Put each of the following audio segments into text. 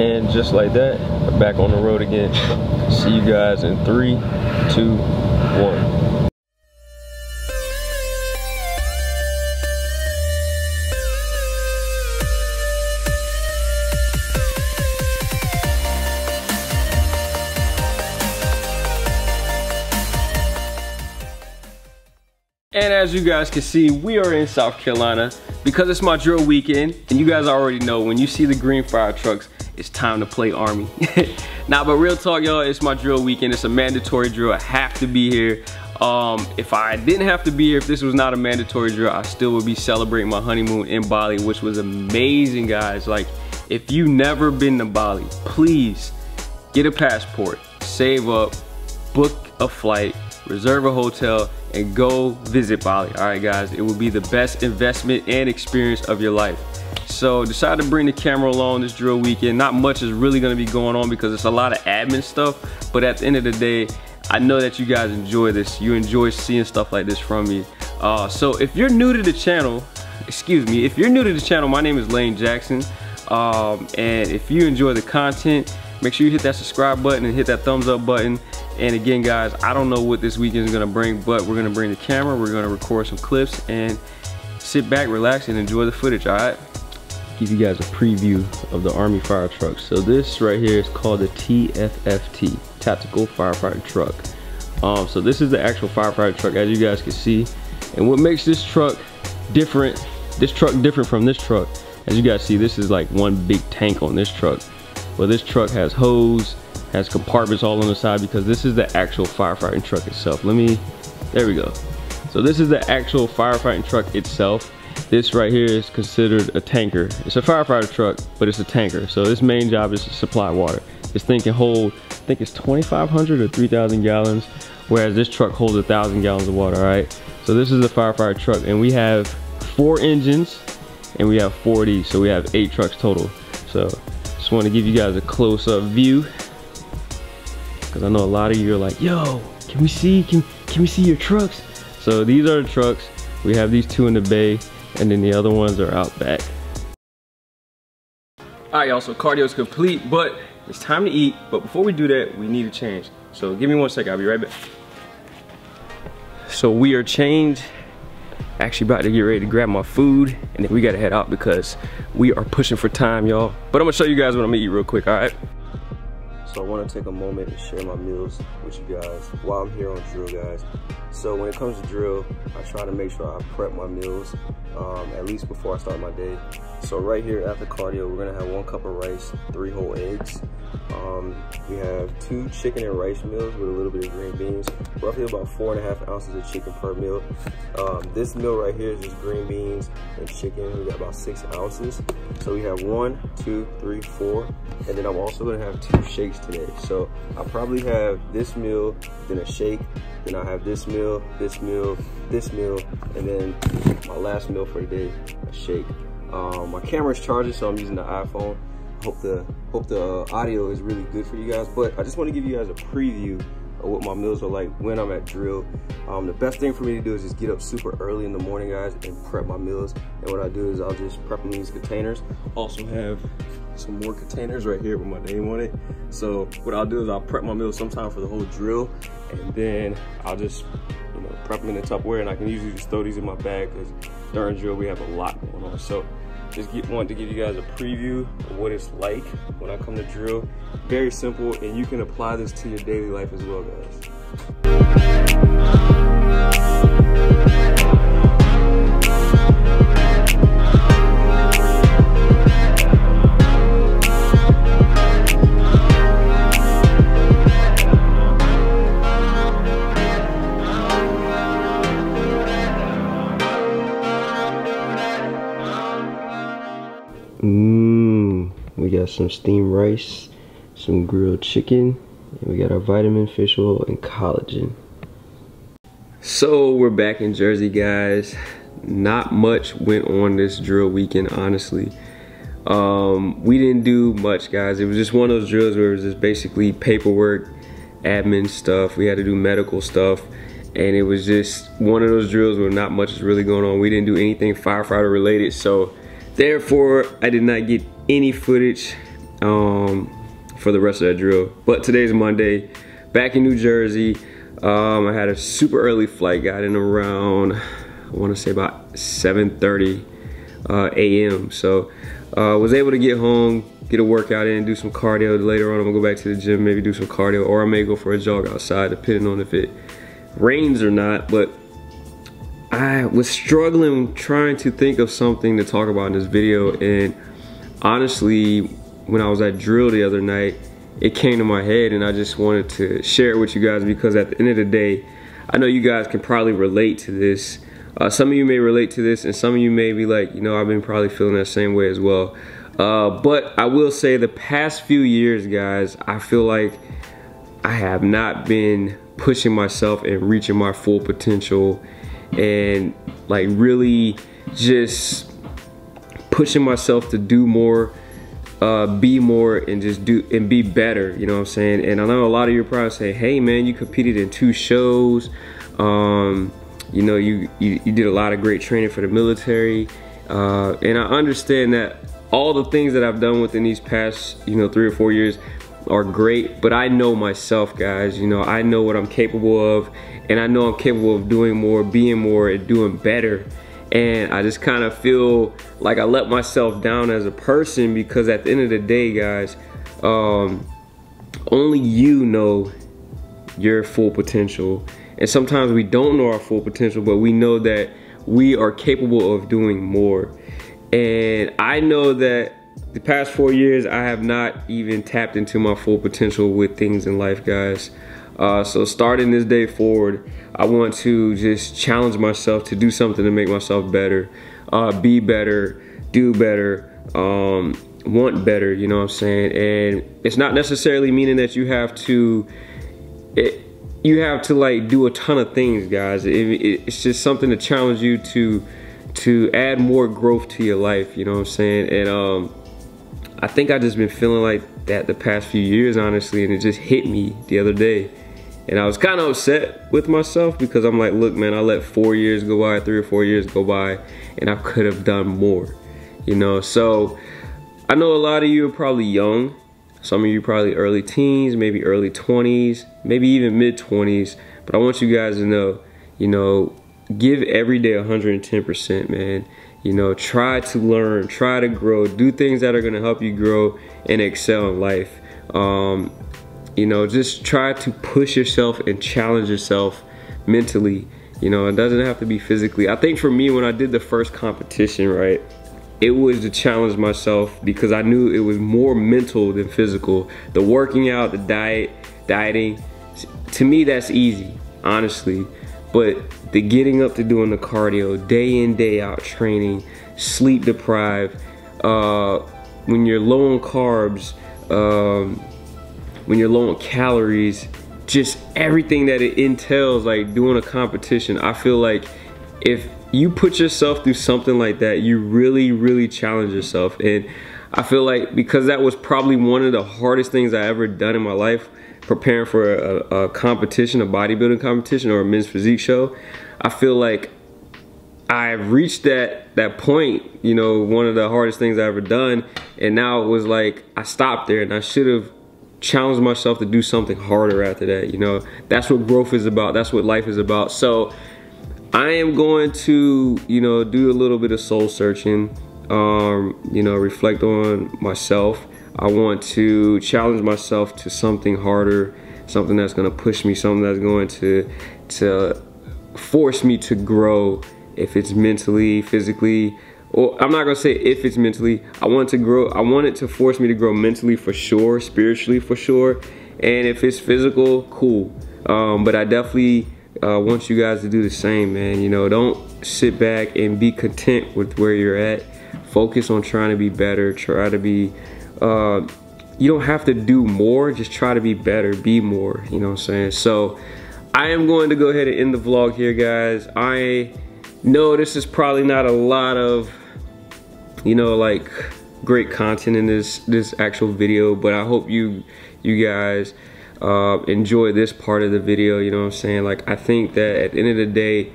And just like that, we're back on the road again. See you guys in 3, 2, 1. And as you guys can see, we are in South Carolina because it's my drill weekend, and you guys already know when you see the green fire trucks, it's time to play Army. Nah, but real talk, y'all, it's my drill weekend. It's a mandatory drill. I have to be here. If I didn't have to be here, if this was not a mandatory drill, I still would be celebrating my honeymoon in Bali, which was amazing, guys. Like, if you never been to Bali, please get a passport, save up, book a flight, reserve a hotel, and go visit Bali. All right, guys, it will be the best investment and experience of your life. So decided to bring the camera along this drill weekend. Not much is really gonna be going on because it's a lot of admin stuff, but at the end of the day, I know that you guys enjoy this. You enjoy seeing stuff like this from me. So if you're new to the channel, if you're new to the channel, my name is Lane Jackson. And if you enjoy the content, make sure you hit that subscribe button and hit that thumbs up button. And again, guys, I don't know what this weekend is gonna bring, but we're gonna bring the camera, we're gonna record some clips, and sit back, relax, and enjoy the footage, all right? Give you guys a preview of the Army fire truck. So this right here is called the TFFT, Tactical Firefighter Truck. So this is the actual firefighter truck, as you guys can see. And what makes this truck different from this truck, as you guys see, this is like one big tank on this truck. Well, this truck has hose, has compartments all on the side, because this is the actual firefighting truck itself. There we go. So this is the actual firefighting truck itself. This right here is considered a tanker. It's a firefighter truck, but it's a tanker. So its main job is to supply water. This thing can hold, I think it's 2,500 or 3,000 gallons, whereas this truck holds 1,000 gallons of water, all right? So this is a firefighter truck, and we have 4 engines, and we have 4 of these, so we have 8 trucks total. So just want to give you guys a close-up view, because I know a lot of you are like, yo, can we see your trucks? So these are the trucks. We have these 2 in the bay, and then the other ones are out back. All right, y'all, so cardio is complete, but it's time to eat. But before we do that, we need to change. So give me 1 second, I'll be right back. So we are changed. Actually about to get ready to grab my food, and then we gotta head out because we are pushing for time, y'all. But I'm gonna show you guys what I'm gonna eat real quick, all right? So I want to take a moment and share my meals with you guys while I'm here on drill, guys. So when it comes to drill, I try to make sure I prep my meals at least before I start my day. So right here after cardio, we're gonna have 1 cup of rice, 3 whole eggs. We have 2 chicken and rice meals with a little bit of green beans, roughly about 4.5 ounces of chicken per meal. This meal right here is just green beans and chicken. We got about 6 ounces. So we have 1, 2, 3, 4, and then I'm also gonna have 2 shakes today. So I'll probably have this meal, then a shake, then I'll have this meal, this meal, this meal, and then my last meal for the day, a shake. My camera's charging, so I'm using the iPhone. Hope the audio is really good for you guys, but I just want to give you guys a preview of what my meals are like when I'm at drill. The best thing for me to do is just get up super early in the morning, guys, and prep my meals. And what I do is I'll just prep them in these containers. Also have some more containers right here with my name on it. So what I'll do is I'll prep my meals sometime for the whole drill, and then I'll just prep them in the Tupperware, and I can usually just throw these in my bag because during drill we have a lot going on. So just wanted to give you guys a preview of what it's like when I come to drill. Very simple, and you can apply this to your daily life as well, guys. We got some steamed rice, some grilled chicken, and we got our vitamin, fish oil, and collagen. So we're back in Jersey, guys. Not much went on this drill weekend, honestly. We didn't do much, guys. It was just one of those drills where it was just basically paperwork, admin stuff. We had to do medical stuff, and it was just one of those drills where not much is really going on. We didn't do anything firefighter related, so therefore I did not get any footage. for the rest of that drill. But today's Monday, back in New Jersey. I had a super early flight, got in around, I want to say about 7:30 a.m. So was able to get home, get a workout in, do some cardio. Later on I'm gonna go back to the gym, maybe do some cardio, or I may go for a jog outside depending on if it rains or not. But I was struggling trying to think of something to talk about in this video, and honestly when I was at drill the other night, it came to my head and I just wanted to share it with you guys, because at the end of the day, I know you guys can probably relate to this. Some of you may relate to this, and some of you may be like, you know, I've been probably feeling that same way as well. But I will say the past few years, guys, I feel like I have not been pushing myself and reaching my full potential, and like really just pushing myself to do more, be more, and just do and be better, you know what I'm saying? And I know a lot of you probably say, hey man, you competed in 2 shows, you know, you did a lot of great training for the military, and I understand that all the things that I've done within these past, you know, 3 or 4 years are great, but I know myself, guys. You know, I know what I'm capable of, and I know I'm capable of doing more, being more, and doing better. And I just kind of feel like I let myself down as a person, because at the end of the day, guys, only you know your full potential. And sometimes we don't know our full potential, but we know that we are capable of doing more. And I know that the past 4 years, I have not even tapped into my full potential with things in life, guys. So starting this day forward, I want to just challenge myself to do something to make myself better, be better, do better, want better, you know what I'm saying? And it's not necessarily meaning that you have to, like do a ton of things, guys. It's just something to challenge you to add more growth to your life, you know what I'm saying? And I think I just been feeling like that the past few years, honestly, and it just hit me the other day. And I was kind of upset with myself, because I'm like, look man, I let 4 years go by, 3 or 4 years go by, and I could have done more, you know? So I know a lot of you are probably young. Some of you probably early teens, maybe early 20s, maybe even mid 20s. But I want you guys to know, you know, give every day 110%, man. You know, try to learn, try to grow, do things that are gonna help you grow and excel in life. You know, just try to push yourself and challenge yourself mentally. You know, it doesn't have to be physically. I think for me, when I did the first competition, right, it was to challenge myself, because I knew it was more mental than physical. The working out, the dieting, to me that's easy, honestly. But the getting up to doing the cardio, day in, day out training, sleep deprived, when you're low on carbs, when you're low on calories, just everything that it entails, like doing a competition. I feel like if you put yourself through something like that, you really challenge yourself. And I feel like, because that was probably one of the hardest things I ever done in my life, preparing for a competition, a bodybuilding competition or a men's physique show, I feel like I've reached that point, you know, one of the hardest things I ever done. And now it was like, I stopped there, and I should have challenged myself to do something harder after that. You know, that's what growth is about. That's what life is about. So I am going to, you know, do a little bit of soul searching, you know, reflect on myself. I want to challenge myself to something harder, something that's going to push me, something that's going to force me to grow, if it's mentally, physically, or I'm not going to say if it's mentally. I want it to grow. I want it to force me to grow mentally for sure, spiritually for sure, and if it's physical, cool. But I definitely want you guys to do the same, man. You know, don't sit back and be content with where you're at. Focus on trying to be better. Try to be, you don't have to do more, just try to be better, be more, you know what I'm saying? So I am going to go ahead and end the vlog here, guys. I know this is probably not a lot of, you know, like great content in this actual video, but I hope you guys enjoy this part of the video, you know what I'm saying? Like, I think that at the end of the day,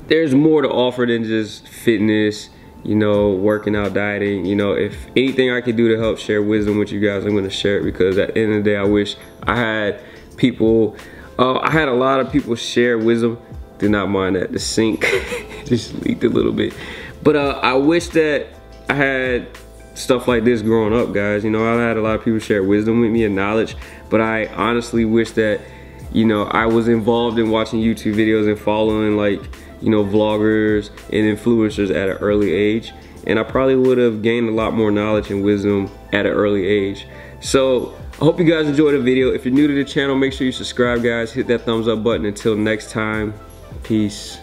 there's more to offer than just fitness, you know, working out, dieting. You know, if anything I could do to help share wisdom with you guys, I'm gonna share it, because at the end of the day, I wish I had people, I had a lot of people share wisdom. Did not mind that, the sink just leaked a little bit. But I wish that I had stuff like this growing up, guys. You know, I had a lot of people share wisdom with me and knowledge, but I honestly wish that, you know, I was involved in watching YouTube videos and following, like, you know, vloggers and influencers at an early age, and I probably would have gained a lot more knowledge and wisdom at an early age. So I hope you guys enjoyed the video. If you're new to the channel, make sure you subscribe, guys. Hit that thumbs up button. Until next time, peace.